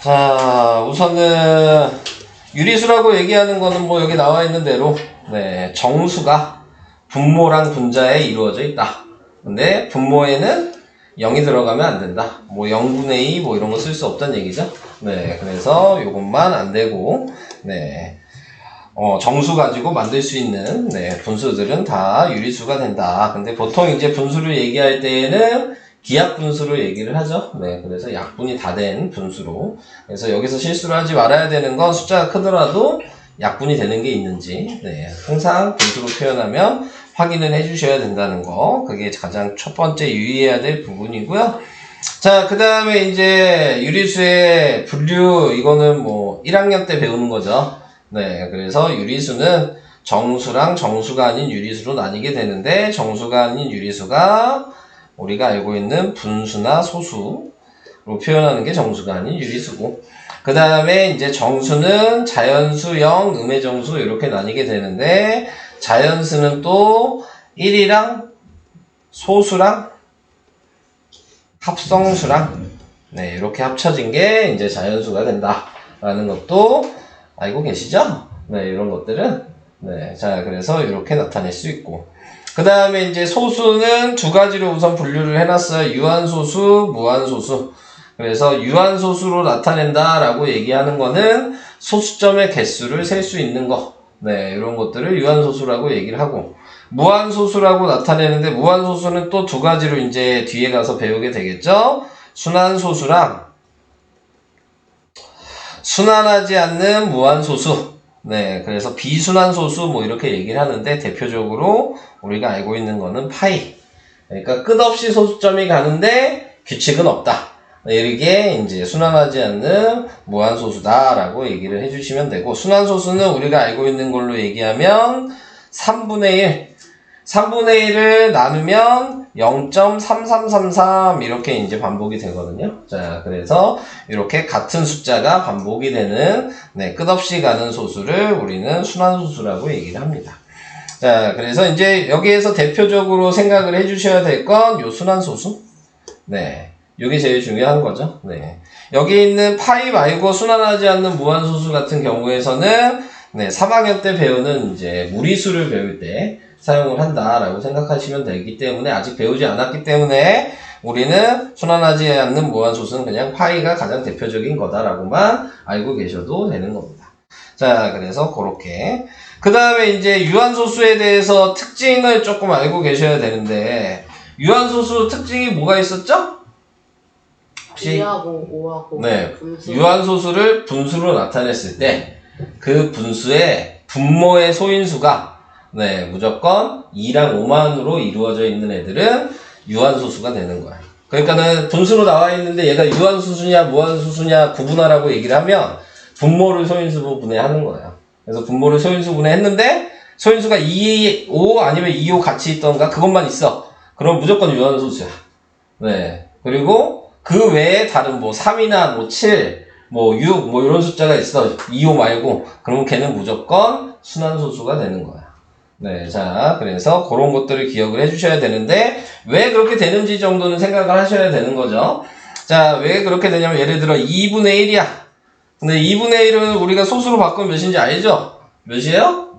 자, 우선은 유리수라고 얘기하는 거는 뭐 여기 나와 있는 대로 정수가 분모랑 분자에 이루어져 있다. 근데 분모에는 0이 들어가면 안 된다. 뭐 0분의 2 뭐 이런 거 쓸 수 없다는 얘기죠. 그래서 요것만 안 되고 정수 가지고 만들 수 있는 분수들은 다 유리수가 된다. 근데 보통 이제 분수를 얘기할 때에는 기하 분수로 얘기를 하죠. 그래서 약분이 다 된 분수로. 그래서 여기서 실수를 하지 말아야 되는 건 숫자가 크더라도 약분이 되는 게 있는지 항상 분수로 표현하면 확인을 해주셔야 된다는 거. 그게 가장 첫 번째 유의해야 될 부분이고요. 자, 그 다음에 이제 유리수의 분류, 이거는 뭐 1학년 때 배우는 거죠. 그래서 유리수는 정수랑 정수가 아닌 유리수로 나뉘게 되는데, 정수가 아닌 유리수가 우리가 알고 있는 분수나 소수로 표현하는 게 정수가 아닌 유리수고, 그 다음에 이제 정수는 자연수, 영, 음의 정수 이렇게 나뉘게 되는데, 자연수는 또 1이랑 소수랑 합성수랑 이렇게 합쳐진 게 이제 자연수가 된다라는 것도 알고 계시죠? 이런 것들은 자, 그래서 이렇게 나타낼 수 있고, 그 다음에 이제 소수는 두 가지로 우선 분류를 해놨어요. 유한소수, 무한소수. 그래서 유한소수로 나타낸다라고 얘기하는 거는 소수점의 개수를 셀 수 있는 거. 이런 것들을 유한소수라고 얘기를 하고, 무한소수라고 나타내는데, 무한소수는 또 두 가지로 이제 뒤에 가서 배우게 되겠죠? 순환소수랑 순환하지 않는 무한소수. 그래서 비순환소수 뭐 이렇게 얘기를 하는데, 대표적으로 우리가 알고 있는 거는 파이. 그러니까 끝없이 소수점이 가는데 규칙은 없다. 이게 이제 순환하지 않는 무한소수다라고 얘기를 해주시면 되고, 순환소수는 우리가 알고 있는 걸로 얘기하면 3분의 1. 3분의 1을 나누면 0.3333 이렇게 이제 반복이 되거든요. 자, 그래서 이렇게 같은 숫자가 반복이 되는 끝없이 가는 소수를 우리는 순환소수라고 얘기를 합니다. 자, 그래서 이제 여기에서 대표적으로 생각을 해주셔야 될 건 요 순환소수. 요게 제일 중요한 거죠. 여기 있는 파이 말고 순환하지 않는 무한소수 같은 경우에서는 3학년 때 배우는 이제 무리수를 배울 때 사용을 한다라고 생각하시면 되기 때문에, 아직 배우지 않았기 때문에 우리는 순환하지 않는 무한소수는 그냥 파이가 가장 대표적인 거다라고만 알고 계셔도 되는 겁니다. 자, 그래서 그렇게. 그 다음에 이제 유한소수에 대해서 특징을 조금 알고 계셔야 되는데, 유한소수 특징이 뭐가 있었죠? 혹시? 2하고 5하고 분수. 유한소수를 분수로 나타냈을 때 그 분수의 분모의 소인수가 무조건 2랑 5만으로 이루어져 있는 애들은 유한소수가 되는 거야. 그러니까는 분수로 나와 있는데 얘가 유한소수냐 무한소수냐 구분하라고 얘기를 하면 분모를 소인수 분해하는 거예요. 그래서 분모를 소인수 분해했는데 소인수가 2, 5 아니면 2, 5 같이 있던가 그것만 있어. 그럼 무조건 유한소수야. 그리고 그 외에 다른 뭐 3이나 뭐 7, 뭐 6, 뭐 이런 숫자가 있어. 2, 5 말고. 그러면 걔는 무조건 순환소수가 되는 거야. 자, 그래서 그런 것들을 기억을 해주셔야 되는데, 왜 그렇게 되는지 정도는 생각을 하셔야 되는 거죠. 자, 왜 그렇게 되냐면, 예를 들어 2분의 1이야. 근데 2분의 1은 우리가 소수로 바꾸면 몇인지 알죠? 몇이에요?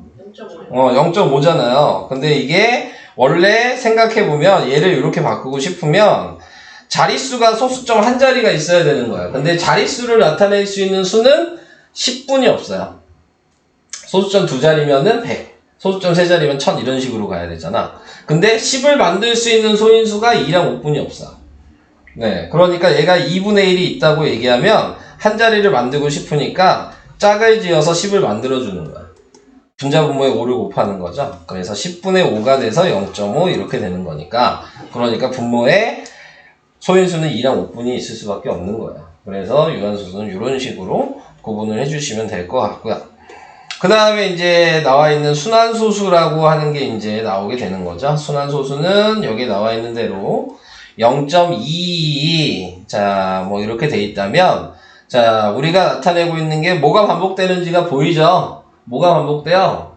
0.5. 0.5잖아요. 근데 이게 원래 생각해보면 얘를 이렇게 바꾸고 싶으면 자릿수가 소수점 한 자리가 있어야 되는 거야. 근데 자릿수를 나타낼 수 있는 수는 10분이 없어요. 소수점 두 자리면은 100, 소수점 세 자리면 1000 이런 식으로 가야 되잖아. 근데 10을 만들 수 있는 소인수가 2랑 5분이 없어. 그러니까 얘가 2분의 1이 있다고 얘기하면 한 자리를 만들고 싶으니까 짝을 지어서 10을 만들어주는 거야. 분자 분모에 5를 곱하는 거죠. 그래서 10분의 5가 돼서 0.5 이렇게 되는 거니까, 그러니까 분모에 소인수는 2랑 5분이 있을 수밖에 없는 거예요. 그래서 유한소수는 이런 식으로 구분을 해주시면 될 것 같고요. 그 다음에 이제 나와 있는 순환소수라고 하는 게 이제 나오게 되는 거죠. 순환소수는 여기 나와 있는 대로 0.222, 자, 뭐 이렇게 돼 있다면, 자, 우리가 나타내고 있는 게 뭐가 반복되는지가 보이죠? 뭐가 반복돼요?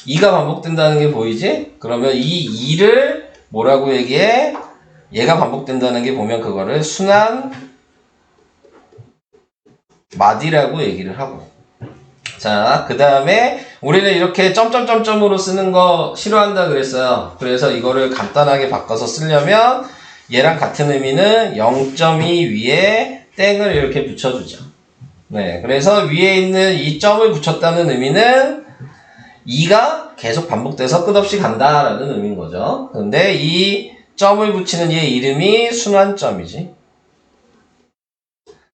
2가 반복된다는 게 보이지? 그러면 이 2를 뭐라고 얘기해? 얘가 반복된다는 게 보면 그거를 순환 마디라고 얘기를 하고. 자, 그 다음에 우리는 이렇게 점점점점으로 쓰는 거 싫어한다 그랬어요. 그래서 이거를 간단하게 바꿔서 쓰려면 얘랑 같은 의미는 0.2 위에 땡을 이렇게 붙여주죠. 네, 그래서 위에 있는 이 점을 붙였다는 의미는 2가 계속 반복돼서 끝없이 간다라는 의미인 거죠. 근데 이 점을 붙이는 얘 이름이 순환점이지.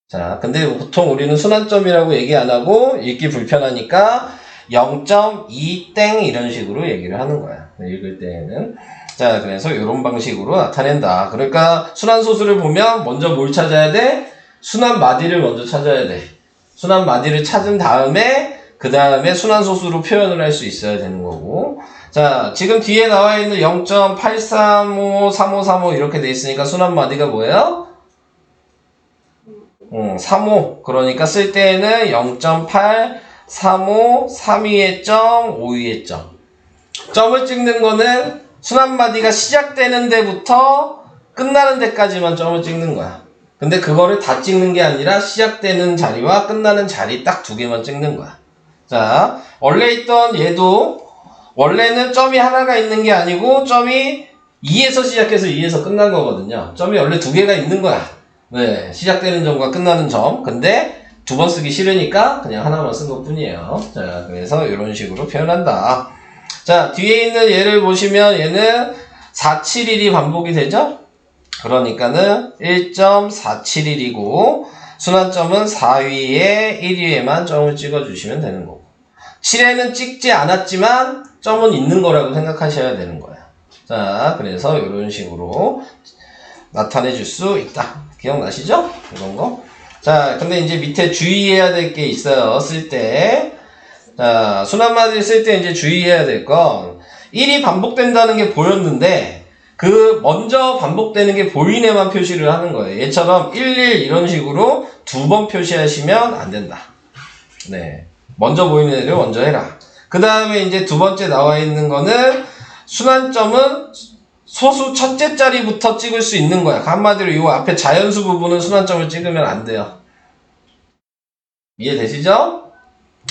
자, 근데 보통 우리는 순환점이라고 얘기 안 하고 읽기 불편하니까 0.2 땡 이런 식으로 얘기를 하는 거야. 읽을 때에는. 자, 그래서 이런 방식으로 나타낸다. 그러니까 순환소수를 보면 먼저 뭘 찾아야 돼? 순환 마디를 먼저 찾아야 돼. 순환 마디를 찾은 다음에 그 다음에 순환소수로 표현을 할 수 있어야 되는 거고. 자, 지금 뒤에 나와 있는 0.835, 3535 이렇게 돼 있으니까 순환 마디가 뭐예요? 35. 그러니까 쓸 때에는 0.8, 35, 32의 점, 52의 점. 점을 찍는 거는 순환 마디가 시작되는 데부터 끝나는 데까지만 점을 찍는 거야. 근데 그거를 다 찍는 게 아니라 시작되는 자리와 끝나는 자리 딱 두 개만 찍는 거야. 자, 원래 있던 얘도 원래는 점이 하나가 있는 게 아니고 점이 2에서 시작해서 2에서 끝난 거거든요. 점이 원래 두 개가 있는 거야. 네, 시작되는 점과 끝나는 점. 근데 두 번 쓰기 싫으니까 그냥 하나만 쓴 것 뿐이에요. 자, 그래서 이런 식으로 표현한다. 자, 뒤에 있는 얘를 보시면 얘는 471이 반복이 되죠? 그러니까는 1.471이고 순환점은 4위에 1위에만 점을 찍어주시면 되는 거고 7에는 찍지 않았지만 점은 있는 거라고 생각하셔야 되는 거예요. 자, 그래서 이런 식으로 나타내 줄 수 있다. 기억나시죠? 이런 거. 자, 근데 이제 밑에 주의해야 될 게 있어요. 쓸 때. 자, 순환마디를 쓸 때 이제 주의해야 될 건 1이 반복된다는 게 보였는데 그 먼저 반복되는 게 보인 애만 표시를 하는 거예요. 얘처럼 11 이런 식으로 두 번 표시하시면 안 된다. 네. 먼저 보이는 애를 먼저 해라. 그 다음에 이제 두 번째 나와 있는 거는 순환점은 소수 첫째 자리부터 찍을 수 있는 거야. 한마디로 이 앞에 자연수 부분은 순환점을 찍으면 안 돼요. 이해되시죠?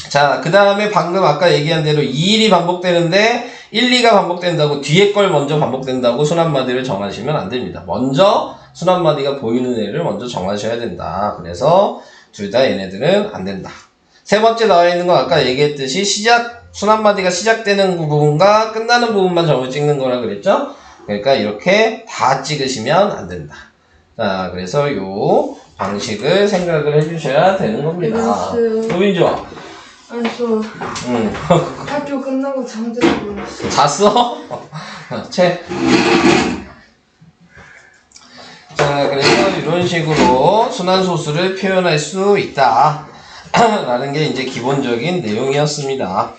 자, 그 다음에 방금 아까 얘기한 대로 2일이 반복되는데 1, 2가 반복된다고 뒤에 걸 먼저 반복된다고 순환마디를 정하시면 안 됩니다. 먼저 순환마디가 보이는 애를 먼저 정하셔야 된다. 그래서 둘 다 얘네들은 안 된다. 세 번째 나와 있는 건 아까 얘기했듯이 순환마디가 시작되는 부분과 끝나는 부분만 점을 찍는 거라 그랬죠? 그러니까 이렇게 다 찍으시면 안 된다. 자, 그래서 요 방식을 생각을 해주셔야 되는 겁니다. 노빈조. 아니 저 학교 끝나고 잠들고 있어요. 잤어? 책. 자, 그래서 이런 식으로 순환소수를 표현할 수 있다. 라는 게 이제 기본적인 내용이었습니다.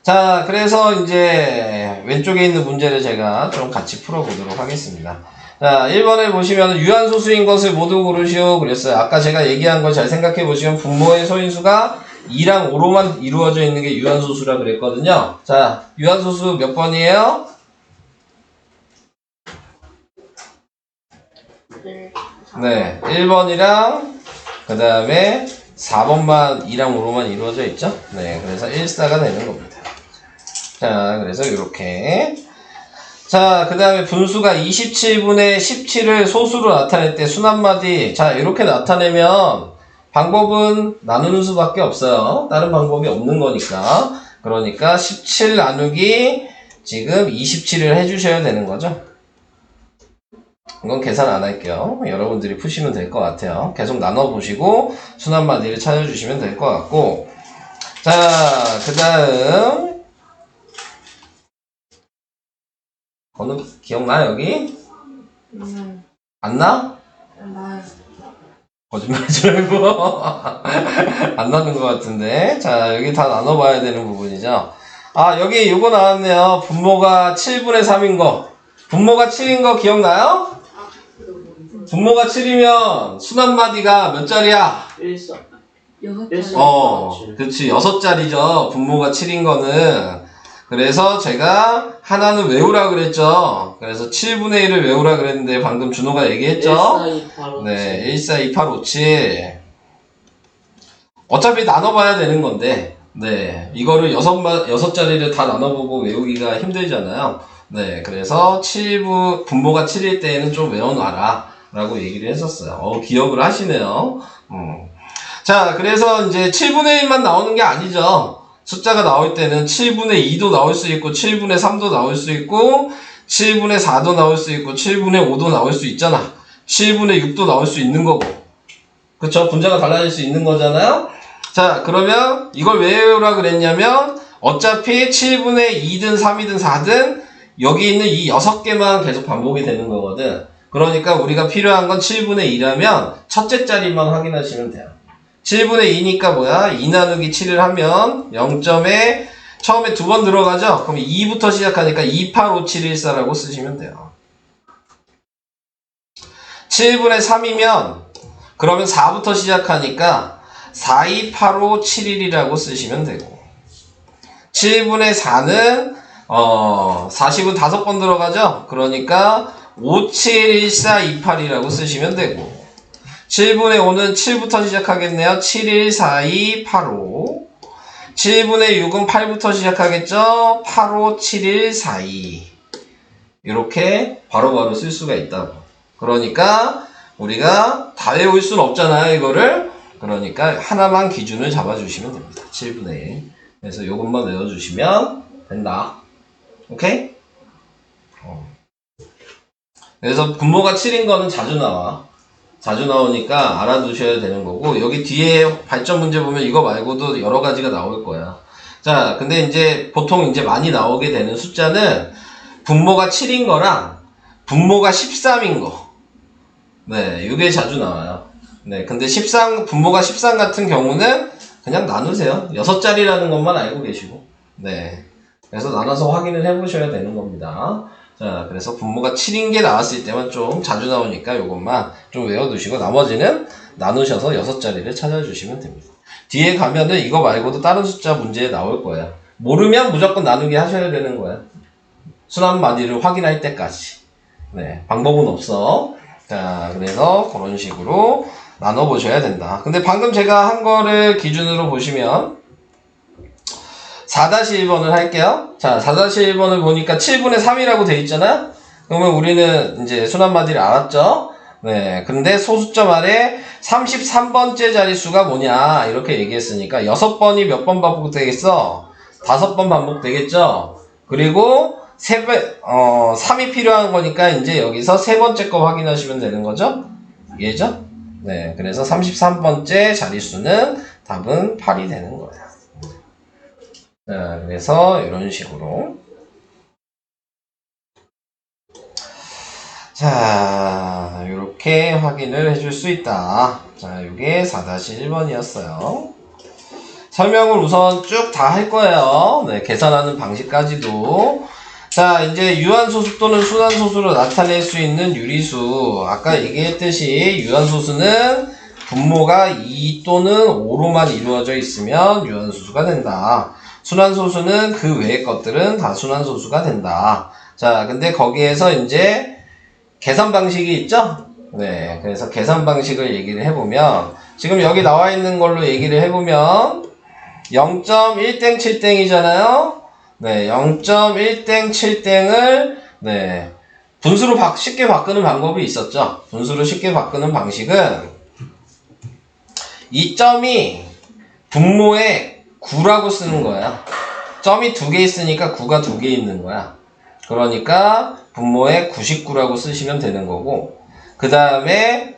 자, 그래서 이제 왼쪽에 있는 문제를 제가 좀 같이 풀어보도록 하겠습니다. 자, 1번에 보시면 유한소수인 것을 모두 고르시오 그랬어요. 아까 제가 얘기한 걸 잘 생각해 보시면 분모의 소인수가 2랑 5로만 이루어져 있는 게 유한소수라 그랬거든요. 자, 유한소수 몇 번이에요? 네, 1번이랑 그 다음에 4번만 2랑 5로만 이루어져 있죠? 네, 그래서 1사가 되는 겁니다. 자, 그래서 이렇게. 자, 그 다음에 분수가 27분의 17을 소수로 나타낼 때 순환마디. 자, 이렇게 나타내면 방법은 나누는 수밖에 없어요. 다른 방법이 없는 거니까. 그러니까 17 나누기 지금 27을 해주셔야 되는 거죠. 이건 계산 안 할게요. 여러분들이 푸시면 될 것 같아요. 계속 나눠보시고 순환마디를 찾아주시면 될 것 같고. 자, 그 다음 번호 기억나 여기? 안 나? 나요. 거짓말하지 말고 안 나는 것 같은데. 자, 여기 다 나눠봐야 되는 부분이죠. 아, 여기 요거 나왔네요. 분모가 7분의 3인 거. 분모가 7인 거 기억나요? 분모가 7이면 순환마디가 몇 자리야? 1사. 그렇지. 6자리죠. 분모가 7인 거는. 그래서 제가 하나는 외우라 그랬죠. 그래서 7분의 1을 외우라 그랬는데 방금 준호가 얘기했죠. 1, 4, 2, 8, 5, 7. 네, 1, 4, 2, 8, 5, 7. 어차피 나눠봐야 되는 건데, 네, 이거를 여섯 자리를 다 나눠보고 외우기가 힘들잖아요. 네, 그래서 분모가 7일 때에는 좀 외워놔라 라고 얘기를 했었어요. 기억을 하시네요. 자, 그래서 이제 7분의 1만 나오는 게 아니죠. 숫자가 나올 때는 7분의 2도 나올 수 있고 7분의 3도 나올 수 있고 7분의 4도 나올 수 있고 7분의 5도 나올 수 있잖아. 7분의 6도 나올 수 있는 거고, 그쵸? 분자가 달라질 수 있는 거잖아요. 자, 그러면 이걸 왜 외우라 그랬냐면 어차피 7분의 2든 3이든 4든 여기 있는 이 6개만 계속 반복이 되는 거거든. 그러니까 우리가 필요한 건 7분의 2라면 첫째 자리만 확인하시면 돼요. 7분의 2니까 뭐야? 2 나누기 7을 하면 0점에 처음에 2번 들어가죠? 그럼 2부터 시작하니까 285714라고 쓰시면 돼요. 7분의 3이면 그러면 4부터 시작하니까 4285711이라고 쓰시면 되고, 7분의 4는 40은 5번 들어가죠? 그러니까 571428이라고 쓰시면 되고, 7분의 5는 7부터 시작하겠네요. 714285. 7분의 6은 8부터 시작하겠죠? 857142. 이렇게 바로바로 쓸 수가 있다고. 그러니까 우리가 다 외울 수는 없잖아요, 이거를. 그러니까 하나만 기준을 잡아주시면 됩니다. 7분의 1. 그래서 이것만 외워주시면 된다. 오케이? 그래서 분모가 7인 거는 자주 나와. 자주 나오니까 알아두셔야 되는 거고, 여기 뒤에 발전 문제 보면 이거 말고도 여러 가지가 나올 거야. 자, 근데 이제 보통 이제 많이 나오게 되는 숫자는 분모가 7인 거랑 분모가 13인 거. 네, 이게 자주 나와요. 네, 근데 분모가 13 같은 경우는 그냥 나누세요. 6자리라는 것만 알고 계시고. 네. 그래서 나눠서 확인을 해보셔야 되는 겁니다. 자, 그래서 분모가 7인 게 나왔을 때만 좀 자주 나오니까 이것만 좀 외워두시고 나머지는 나누셔서 6자리를 찾아주시면 됩니다. 뒤에 가면은 이거 말고도 다른 숫자 문제에 나올 거예요. 모르면 무조건 나누기 하셔야 되는 거예요. 순환 마디를 확인할 때까지. 네, 방법은 없어. 자, 그래서 그런 식으로 나눠보셔야 된다. 근데 방금 제가 한 거를 기준으로 보시면 4-1번을 할게요. 자, 4-1번을 보니까 7분의 3이라고 돼 있잖아요? 그러면 우리는 이제 순환마디를 알았죠? 네. 근데 소수점 아래 33번째 자릿수가 뭐냐, 이렇게 얘기했으니까 6번이 몇 번 반복되겠어? 5번 반복되겠죠? 그리고 3이 필요한 거니까 이제 여기서 세 번째 거 확인하시면 되는 거죠? 이해죠? 네. 그래서 33번째 자릿수는 답은 8이 되는 거예요. 자, 그래서 이런 식으로. 자, 이렇게 확인을 해줄 수 있다. 자, 이게 4-1번이었어요. 설명을 우선 쭉 다 할 거예요. 네, 계산하는 방식까지도. 자, 이제 유한소수 또는 순환소수로 나타낼 수 있는 유리수. 아까 얘기했듯이 유한소수는 분모가 2 또는 5로만 이루어져 있으면 유한소수가 된다. 순환소수는 그 외의 것들은 다 순환소수가 된다. 자, 근데 거기에서 이제 계산 방식이 있죠? 네, 그래서 계산 방식을 얘기를 해보면, 지금 여기 나와 있는 걸로 얘기를 해보면 0.1땡 7땡이잖아요? 네, 0.1땡 7땡을 네, 분수로 쉽게 바꾸는 방법이 있었죠. 분수로 쉽게 바꾸는 방식은 이 점이 분모에 9라고 쓰는 거야. 점이 2개 있으니까 9가 2개 있는 거야. 그러니까 분모에 99라고 쓰시면 되는 거고, 그 다음에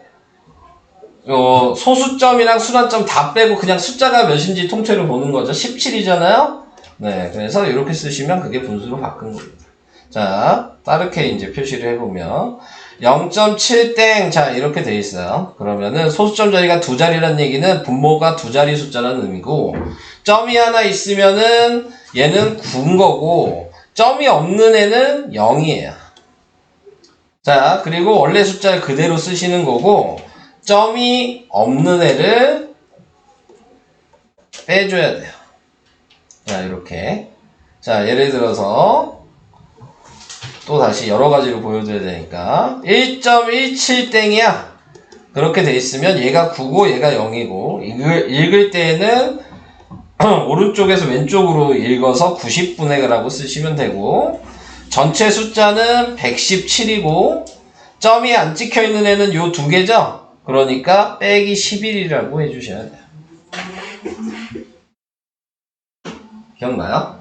소수점이랑 순환점 다 빼고 그냥 숫자가 몇인지 통째로 보는 거죠. 17이잖아요. 네, 그래서 이렇게 쓰시면 그게 분수로 바꾼 겁니다. 자, 다르게 이제 표시를 해보면 0.7땡, 자, 이렇게 돼 있어요. 그러면은 소수점 자리가 2자리라는 얘기는 분모가 2자리 숫자라는 의미고, 점이 하나 있으면은 얘는 9인 거고, 점이 없는 애는 0이에요. 자, 그리고 원래 숫자를 그대로 쓰시는 거고, 점이 없는 애를 빼줘야 돼요. 자, 이렇게. 자, 예를 들어서 또 다시 여러 가지로 보여드려야 되니까 1.17땡이야. 그렇게 돼 있으면 얘가 9고 얘가 0이고 읽을 때에는 오른쪽에서 왼쪽으로 읽어서 90분의 라고 쓰시면 되고 전체 숫자는 117이고 점이 안 찍혀 있는 애는 요 두 개죠? 그러니까 빼기 11이라고 해주셔야 돼요. 기억나요?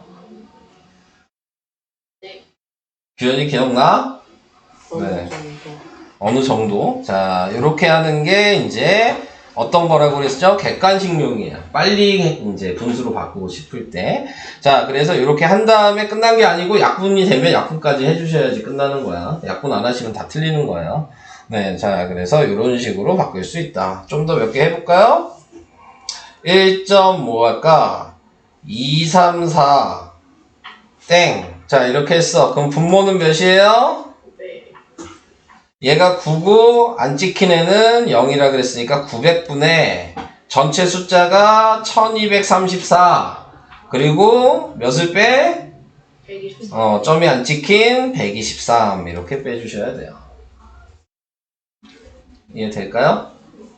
네. 규현이 기억나? 네. 어느 정도? 자, 이렇게 하는 게 이제 어떤 거라고 그랬죠? 객관식용이에요. 빨리 이제 분수로 바꾸고 싶을 때. 자, 그래서 이렇게 한 다음에 끝난 게 아니고 약분이 되면 약분까지 해주셔야지 끝나는 거야. 약분 안 하시면 다 틀리는 거예요. 네, 자, 그래서 이런 식으로 바꿀 수 있다. 좀 더 몇 개 해볼까요? 1.뭐 할까? 2, 3, 4, 땡. 자, 이렇게 했어. 그럼 분모는 몇이에요? 얘가 9고 안 찍힌 애는 0이라 그랬으니까 900분의 전체 숫자가 1234 그리고 몇을 빼? 123. 점이 안 찍힌 123 이렇게 빼주셔야 돼요. 이해될까요?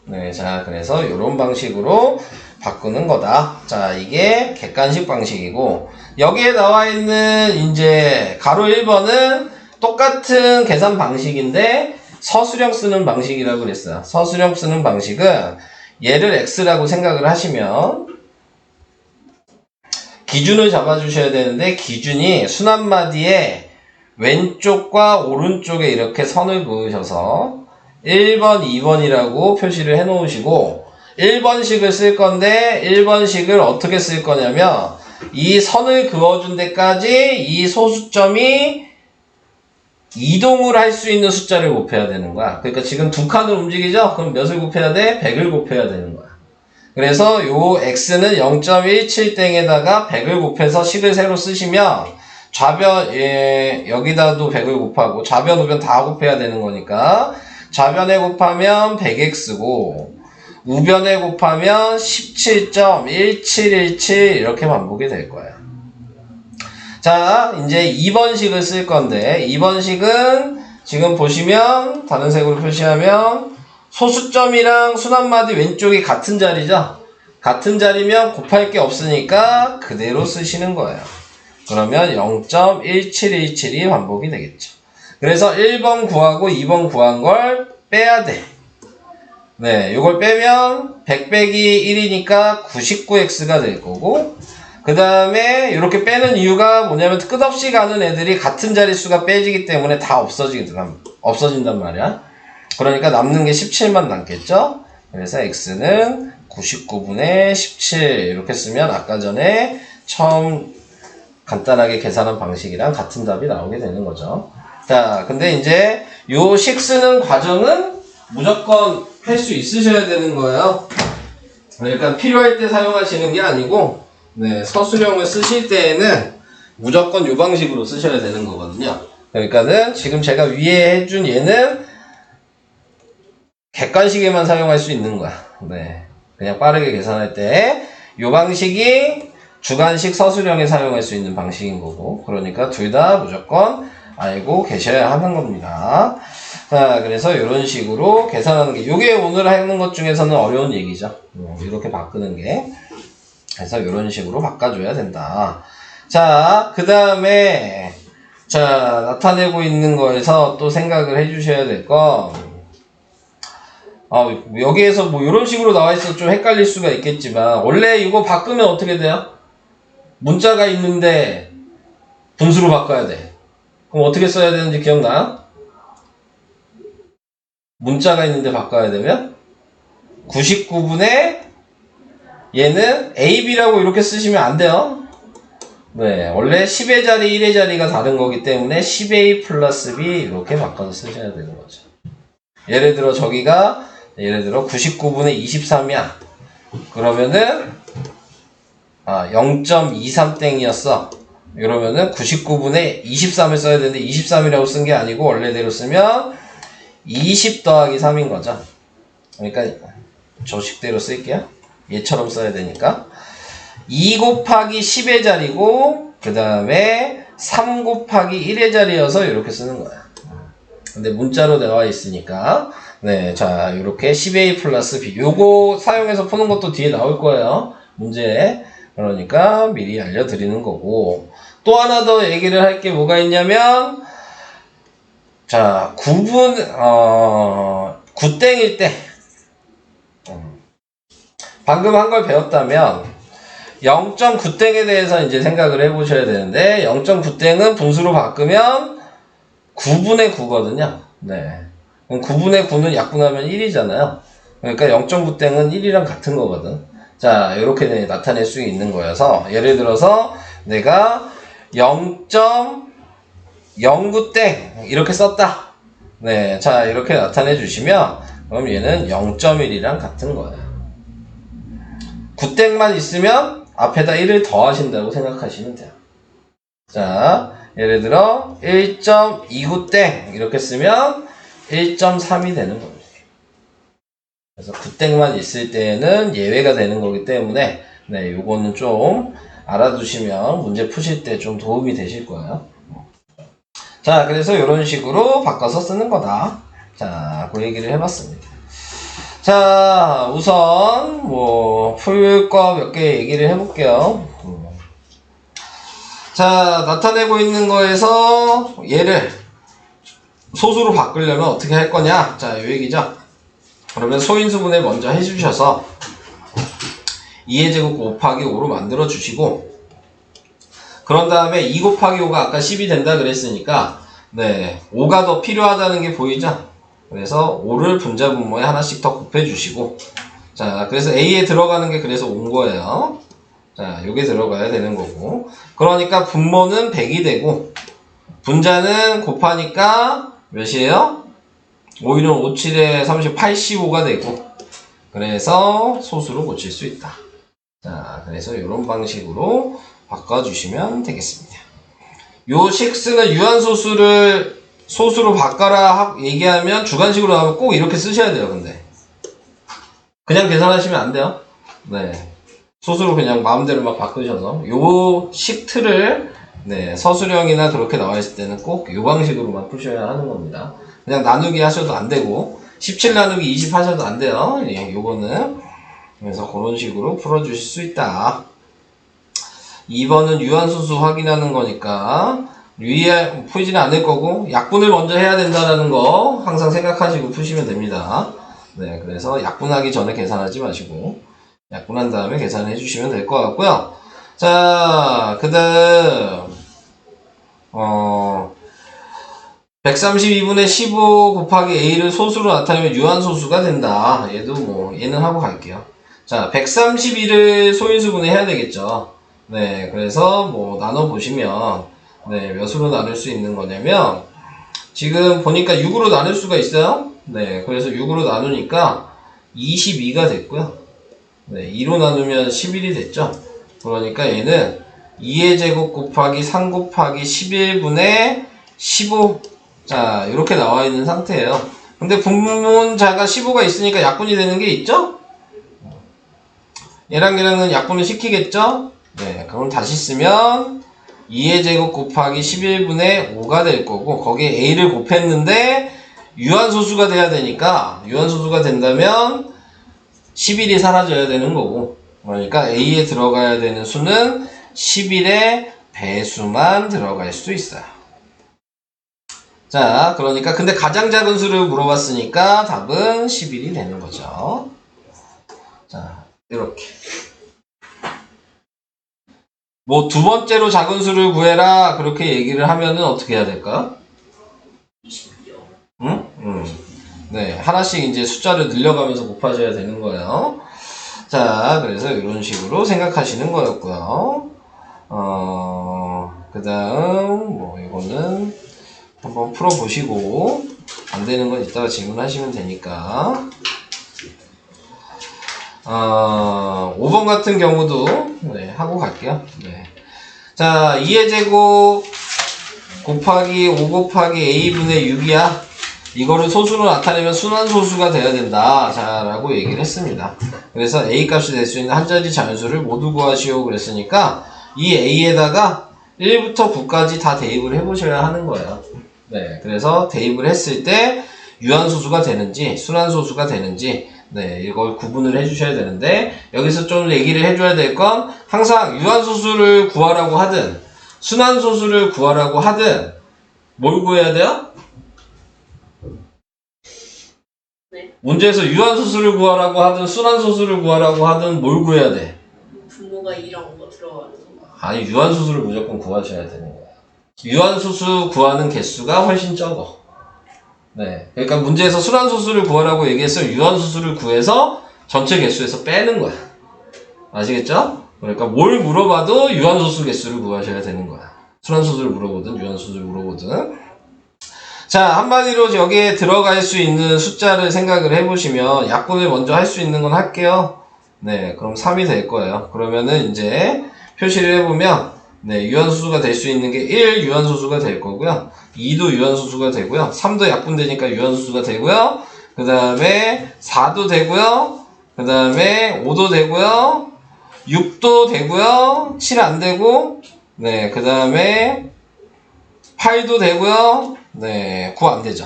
네, 자 그래서 이런 방식으로 바꾸는 거다. 자 이게 객관식 방식이고 여기에 나와 있는 이제 가로 1번은 똑같은 계산 방식인데 서술형 쓰는 방식이라고 그랬어요. 서술형 쓰는 방식은 얘를 x라고 생각을 하시면 기준을 잡아주셔야 되는데 기준이 순환마디에 왼쪽과 오른쪽에 이렇게 선을 그으셔서 1번, 2번이라고 표시를 해 놓으시고 1번식을 쓸 건데 1번식을 어떻게 쓸 거냐면 이 선을 그어준 데까지 이 소수점이 이동을 할 수 있는 숫자를 곱해야 되는 거야. 그러니까 지금 두 칸을 움직이죠? 그럼 몇을 곱해야 돼? 100을 곱해야 되는 거야. 그래서 요 x는 0.17땡에다가 100을 곱해서 식을 새로 쓰시면 좌변, 여기다도 100을 곱하고 좌변, 우변 다 곱해야 되는 거니까 좌변에 곱하면 100x고 우변에 곱하면 17.1717 이렇게 반복이 될 거예요. 자, 이제 2번식을 쓸 건데 2번식은 지금 보시면 다른 색으로 표시하면 소수점이랑 순환마디 왼쪽이 같은 자리죠? 같은 자리면 곱할 게 없으니까 그대로 쓰시는 거예요. 그러면 0.1717이 반복이 되겠죠. 그래서 1번 구하고 2번 구한 걸 빼야 돼. 네, 이걸 빼면 100 빼기 1이니까 99x가 될 거고 그 다음에 이렇게 빼는 이유가 뭐냐면 끝없이 가는 애들이 같은 자릿수가 빼지기 때문에 다 없어진단 말이야. 그러니까 남는 게 17만 남겠죠? 그래서 x는 99분의 17 이렇게 쓰면 아까 전에 처음 간단하게 계산한 방식이랑 같은 답이 나오게 되는 거죠. 자, 근데 이제 요 식 쓰는 과정은 무조건 할 수 있으셔야 되는 거예요. 그러니까 필요할 때 사용하시는 게 아니고 네, 서술형을 쓰실 때에는 무조건 이 방식으로 쓰셔야 되는 거거든요. 그러니까는 지금 제가 위에 해준 얘는 객관식에만 사용할 수 있는 거야. 네, 그냥 빠르게 계산할 때 이 방식이 주관식 서술형에 사용할 수 있는 방식인 거고 그러니까 둘 다 무조건 알고 계셔야 하는 겁니다. 자, 그래서 이런 식으로 계산하는 게 이게 오늘 하는 것 중에서는 어려운 얘기죠. 이렇게 바꾸는 게. 그래서 이런 식으로 바꿔줘야 된다. 자, 그 다음에 자 나타내고 있는 거에서 또 생각을 해주셔야 될 건 여기에서 뭐 이런 식으로 나와 있어서 좀 헷갈릴 수가 있겠지만 원래 이거 바꾸면 어떻게 돼요? 문자가 있는데 분수로 바꿔야 돼. 그럼 어떻게 써야 되는지 기억나요? 문자가 있는데 바꿔야 되면 99분의 얘는 AB라고 이렇게 쓰시면 안 돼요. 네, 원래 10의 자리, 1의 자리가 다른 거기 때문에 10A 플러스 B 이렇게 바꿔서 쓰셔야 되는 거죠. 예를 들어 저기가 예를 들어 99분의 23이야. 그러면은 0.23땡이었어. 이러면은 99분의 23을 써야 되는데 23이라고 쓴 게 아니고 원래대로 쓰면 20 더하기 3인 거죠. 그러니까 조식대로 쓸게요. 얘처럼 써야 되니까 2 곱하기 10의 자리고 그 다음에 3 곱하기 1의 자리여서 이렇게 쓰는 거야. 근데 문자로 나와 있으니까 네, 자, 이렇게 10a 플러스 b. 요거 사용해서 푸는 것도 뒤에 나올 거예요. 문제. 그러니까 미리 알려드리는 거고. 또 하나 더 얘기를 할 게 뭐가 있냐면, 자, 9땡일 때, 방금 한 걸 배웠다면, 0.9땡에 대해서 이제 생각을 해보셔야 되는데, 0.9땡은 분수로 바꾸면 9분의 9거든요. 네. 그럼 9분의 9는 약분하면 1이잖아요. 그러니까 0.9땡은 1이랑 같은 거거든. 자, 이렇게 나타낼 수 있는 거여서, 예를 들어서 내가 0.09땡 이렇게 썼다. 네, 자, 이렇게 나타내 주시면, 그럼 얘는 0.1이랑 같은 거예요. 9땡만 있으면 앞에다 1을 더하신다고 생각하시면 돼요. 자, 예를 들어 1.29땡 이렇게 쓰면 1.3이 되는 겁니다. 그래서 9땡만 있을 때는 예외가 되는 거기 때문에 네, 요거는 좀 알아두시면 문제 푸실 때 좀 도움이 되실 거예요. 자, 그래서 이런 식으로 바꿔서 쓰는 거다. 자, 그 얘기를 해봤습니다. 자, 우선 풀 거 몇 개 얘기를 해볼게요. 자, 나타내고 있는 거에서 얘를 소수로 바꾸려면 어떻게 할 거냐? 자, 이 얘기죠. 그러면 소인수분해 먼저 해주셔서 2의 제곱 곱하기 5로 만들어 주시고, 그런 다음에 2 곱하기 5가 아까 10이 된다 그랬으니까 네, 5가 더 필요하다는 게 보이죠? 그래서 5를 분자 분모에 하나씩 더 곱해 주시고, 자, 그래서 A에 들어가는 게 그래서 온 거예요. 자, 요게 들어가야 되는 거고, 그러니까 분모는 100이 되고 분자는 곱하니까 몇이에요? 5, 1은 5, 7에 30, 85가 되고, 그래서 소수로 고칠 수 있다. 자, 그래서 이런 방식으로 바꿔주시면 되겠습니다. 요 식스는 유한소수를 소수로 바꿔라 얘기하면 주관식으로 나오면 꼭 이렇게 쓰셔야 돼요. 근데 그냥 계산하시면 안 돼요. 네, 소수로 그냥 마음대로 막 바꾸셔서 요 식틀을 네, 서술형이나 그렇게 나와 있을 때는 꼭 요 방식으로만 푸셔야 하는 겁니다. 그냥 나누기 하셔도 안 되고 17 나누기 20 하셔도 안 돼요. 예, 요거는 그래서 그런 식으로 풀어주실 수 있다. 2번은 유한소수 확인하는 거니까 위에 풀지는 않을 거고 약분을 먼저 해야 된다는 거 항상 생각하시고 푸시면 됩니다. 네, 그래서 약분하기 전에 계산하지 마시고 약분한 다음에 계산해 주시면 될 것 같고요. 자, 그 다음 132분의 15 곱하기 a를 소수로 나타내면 유한소수가 된다. 얘도 얘는 하고 갈게요. 자, 131을 소인수분해 해야 되겠죠. 네, 그래서 나눠보시면, 네, 몇으로 나눌 수 있는 거냐면, 지금 보니까 6으로 나눌 수가 있어요. 네, 그래서 6으로 나누니까 22가 됐고요. 네, 2로 나누면 11이 됐죠. 그러니까 얘는 2의 제곱 곱하기 3 곱하기 11분의 15. 자, 이렇게 나와 있는 상태예요. 근데 분모자가 15가 있으니까 약분이 되는 게 있죠? 얘랑 얘랑은 약분을 시키겠죠? 네, 그럼 다시 쓰면 2의 제곱 곱하기 11분의 5가 될 거고, 거기에 a를 곱했는데 유한소수가 돼야 되니까, 유한소수가 된다면 11이 사라져야 되는 거고, 그러니까 a에 들어가야 되는 수는 11의 배수만 들어갈 수 있어요. 자, 그러니까 근데 가장 작은 수를 물어봤으니까 답은 11이 되는 거죠. 자, 이렇게. 두 번째로 작은 수를 구해라 그렇게 얘기를 하면은 어떻게 해야 될까? 응? 네, 하나씩 이제 숫자를 늘려가면서 곱하셔야 되는 거예요. 자, 그래서 이런 식으로 생각하시는 거였고요. 그 다음 이거는 한번 풀어보시고 안 되는 건 이따가 질문하시면 되니까. 5번 같은 경우도 네, 하고 갈게요. 네. 자, 2의 제곱 곱하기 5 곱하기 a분의 6이야. 이거를 소수로 나타내면 순환소수가 돼야 된다. 자, 라고 얘기를 했습니다. 그래서 a 값이 될 수 있는 한 자리 자연수를 모두 구하시오 그랬으니까 이 a에다가 1부터 9까지 다 대입을 해보셔야 하는 거예요. 네, 그래서 대입을 했을 때 유한소수가 되는지 순환소수가 되는지 네, 이걸 구분을 해주셔야 되는데 여기서 좀 얘기를 해줘야 될 건 항상 유한소수를 구하라고 하든 순환소수를 구하라고 하든 뭘 구해야 돼요? 네. 문제에서 유한소수를 구하라고 하든 순환소수를 구하라고 하든 뭘 구해야 돼? 분모가 2랑 5가 들어가는 거. 아니 유한소수를 무조건 구하셔야 되는 거야. 유한소수 구하는 개수가 훨씬 적어. 네, 그러니까 문제에서 순환소수를 구하라고 얘기했어요. 유한소수를 구해서 전체 개수에서 빼는 거야. 아시겠죠? 그러니까 뭘 물어봐도 유한소수 개수를 구하셔야 되는 거야. 순환소수를 물어보든 유한소수를 물어보든. 자, 한마디로 여기에 들어갈 수 있는 숫자를 생각을 해보시면 약분을 먼저 할 수 있는 건 할게요. 네, 그럼 3이 될 거예요. 그러면은 이제 표시를 해보면 네, 유한소수가 될 수 있는 게 1 유한소수가 될 거고요. 2도 유한소수가 되고요. 3도 약분되니까 유한소수가 되고요. 그 다음에 4도 되고요. 그 다음에 5도 되고요. 6도 되고요. 7 안 되고 네, 그 다음에 8도 되고요. 네, 9 안 되죠.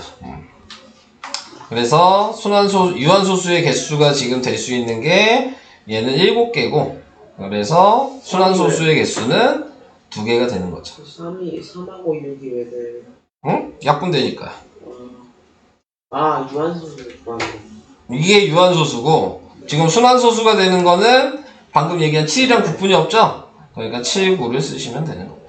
그래서 유한소수의 개수가 지금 될 수 있는 게 얘는 7개고 그래서 순환소수의 개수는 2개가 되는 거죠. 3하고 6이 왜 돼요? 응? 약분되니까. 유한소수 구하는 거. 이게 유한소수고 지금 순환소수가 되는 거는 방금 얘기한 7이랑 9뿐이 없죠? 그러니까 7, 9를 쓰시면 되는 겁니다.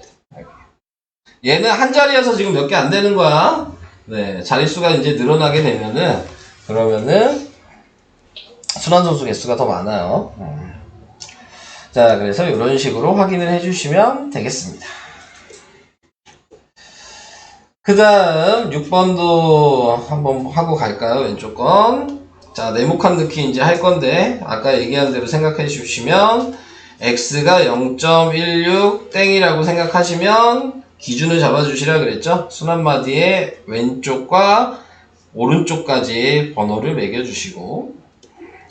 얘는 한 자리여서 지금 몇 개 안 되는 거야. 네, 자릿수가 이제 늘어나게 되면은 그러면은 순환소수 개수가 더 많아요. 자, 그래서 이런 식으로 확인을 해주시면 되겠습니다. 그 다음 6번도 한번 하고 갈까요? 왼쪽 건. 자, 네모칸 넣기 이제 할 건데 아까 얘기한 대로 생각해 주시면 x가 0.16 땡이라고 생각하시면 기준을 잡아주시라 그랬죠? 순환마디에 왼쪽과 오른쪽까지 번호를 매겨주시고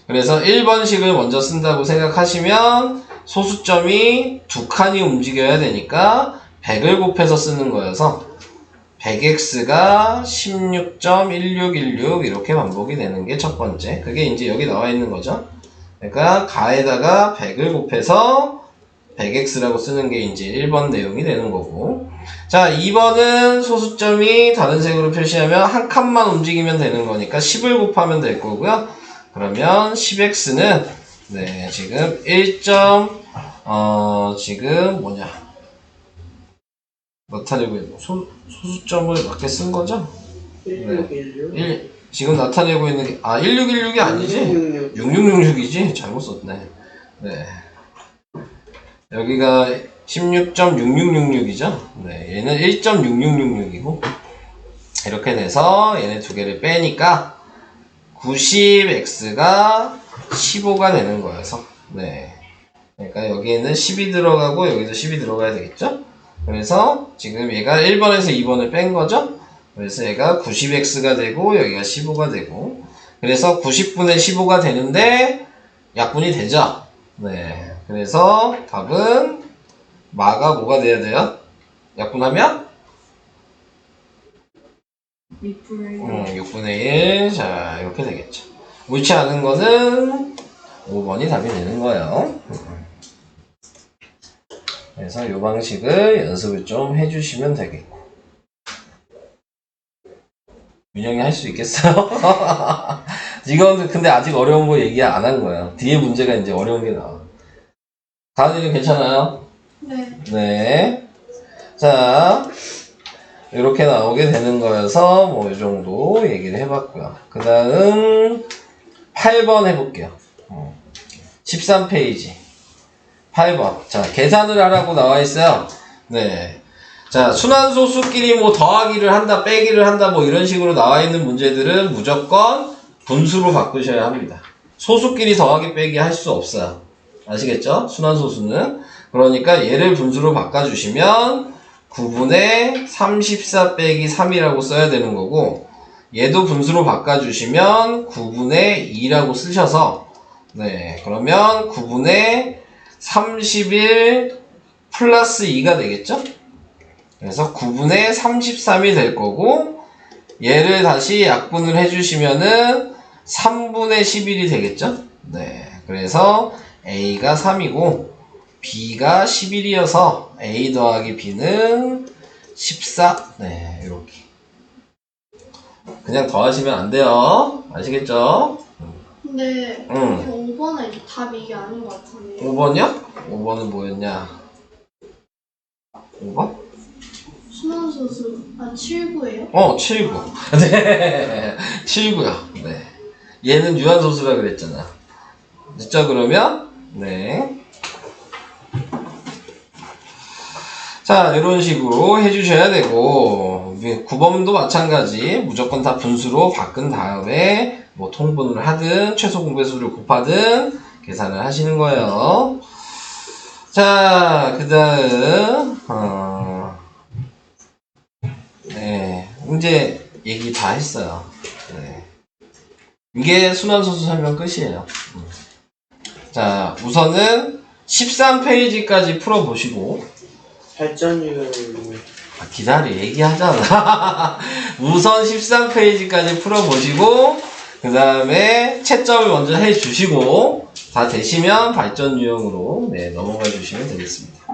그래서 1번식을 먼저 쓴다고 생각하시면 소수점이 2칸이 움직여야 되니까 100을 곱해서 쓰는 거여서 100x가 16.1616 이렇게 반복이 되는 게 첫 번째. 그게 이제 여기 나와 있는 거죠. 그러니까 가에다가 100을 곱해서 100x라고 쓰는 게 이제 1번 내용이 되는 거고. 자, 2번은 소수점이 다른 색으로 표시하면 한 칸만 움직이면 되는 거니까 10을 곱하면 될 거고요. 그러면 10x는 네, 지금 1. 지금 뭐냐? 나타내고 있는 소수점을 맞게 쓴 거죠? 1616? 지금 나타내고 있는 게 1616이 아니지? 6666이지? 잘못 썼네. 네. 여기가 16.6666이죠? 네, 얘는 1.6666이고 이렇게 돼서 얘네 두 개를 빼니까 90x가 15가 되는 거여서 네. 그러니까 여기에는 10이 들어가고 여기도 10이 들어가야 되겠죠? 그래서 지금 얘가 1번에서 2번을 뺀 거죠? 그래서 얘가 90x가 되고 여기가 15가 되고 그래서 90분의 15가 되는데 약분이 되죠? 네. 그래서 답은 마가 뭐가 돼야 돼요? 약분하면? 6분의 1. 자, 이렇게 되겠죠. 옳지 않은 거는 5번이 답이 되는 거예요. 그래서 이 방식을 연습을 좀 해주시면 되겠고. 민영이 할 수 있겠어요? 이건 근데 아직 어려운 거 얘기 안 한 거예요. 뒤에 문제가 이제 어려운 게 나와. 다은이는 괜찮아요? 네. 네. 자, 이렇게 나오게 되는 거여서 뭐 이 정도 얘기를 해봤고요. 그 다음 8번 해볼게요. 13페이지 8번. 자, 계산을 하라고 나와 있어요. 네. 자, 순환소수끼리 뭐 더하기를 한다, 빼기를 한다, 뭐 이런 식으로 나와 있는 문제들은 무조건 분수로 바꾸셔야 합니다. 소수끼리 더하기, 빼기 할 수 없어요. 아시겠죠? 순환소수는. 그러니까 얘를 분수로 바꿔주시면 9분의 34 빼기 3이라고 써야 되는 거고, 얘도 분수로 바꿔주시면 9분의 2라고 쓰셔서, 네, 그러면 9분의 31 플러스 2가 되겠죠? 그래서 9분의 33이 될 거고 얘를 다시 약분을 해주시면은 3분의 11이 되겠죠? 네. 그래서 A가 3이고 B가 11이어서 A 더하기 B는 14. 네, 이렇게. 그냥 더하시면 안 돼요. 아시겠죠? 근데 응. 5번은 답이 이게 아닌 것 같은데. 5번이요? 5번은 뭐였냐? 5번? 순환소수 7구예요? 79. 네. 79요. 네. 얘는 유한소수라 그랬잖아. 됐죠, 그러면? 네. 자, 이런 식으로 해주셔야 되고, 9번도 마찬가지. 무조건 다 분수로 바꾼 다음에, 뭐, 통분을 하든, 최소 공배수를 곱하든, 계산을 하시는 거예요. 자, 그 다음, 네. 이제 얘기 다 했어요. 네. 이게 순환소수 설명 끝이에요. 자, 우선은 13페이지까지 풀어보시고, 발전율 기다려, 얘기하잖아. 우선 13페이지까지 풀어보시고, 그 다음에 채점을 먼저 해주시고, 다 되시면 발전 유형으로, 네, 넘어가 주시면 되겠습니다.